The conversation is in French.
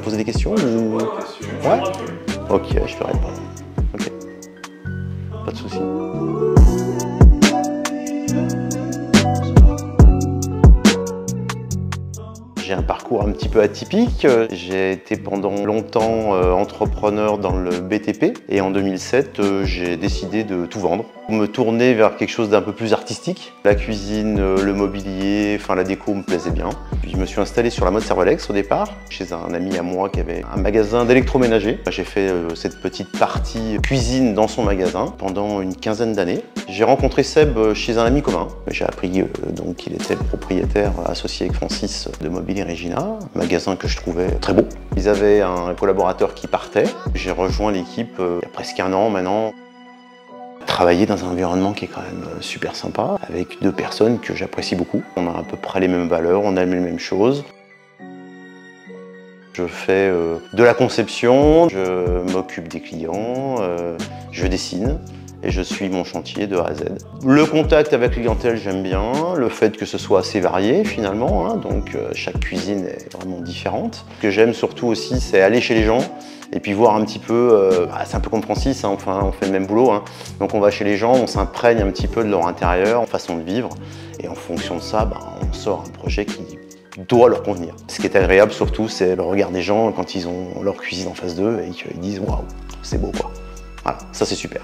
poser des questions ou... Ouais. Ok, je te réponds. Ok. Pas de souci. J'ai un parcours un petit peu atypique. J'ai été pendant longtemps entrepreneur dans le BTP et en 2007, j'ai décidé de tout vendre. Me tourner vers quelque chose d'un peu plus artistique. La cuisine, le mobilier, enfin la déco me plaisait bien. Puis je me suis installé sur la mode Servolex au départ, chez un ami à moi qui avait un magasin d'électroménager. J'ai fait cette petite partie cuisine dans son magasin pendant une quinzaine d'années. J'ai rencontré Seb chez un ami commun. J'ai appris donc qu'il était le propriétaire associé avec Francis de Mobilier Regina, un magasin que je trouvais très beau. Ils avaient un collaborateur qui partait. J'ai rejoint l'équipe il y a presque un an maintenant. Travailler dans un environnement qui est quand même super sympa, avec deux personnes que j'apprécie beaucoup. On a à peu près les mêmes valeurs, on aime les mêmes choses. Je fais de la conception, je m'occupe des clients, je dessine et je suis mon chantier de A à Z. Le contact avec la clientèle, j'aime bien, le fait que ce soit assez varié finalement, hein, donc chaque cuisine est vraiment différente. Ce que j'aime surtout aussi, c'est aller chez les gens et puis voir un petit peu, c'est un peu comme Francis, hein, enfin, on fait le même boulot, hein. Donc on va chez les gens, on s'imprègne un petit peu de leur intérieur, façon de vivre, et en fonction de ça, on sort un projet qui doit leur convenir. Ce qui est agréable surtout, c'est le regard des gens quand ils ont leur cuisine en face d'eux et qu'ils disent « Waouh, c'est beau quoi ». Voilà, ça c'est super.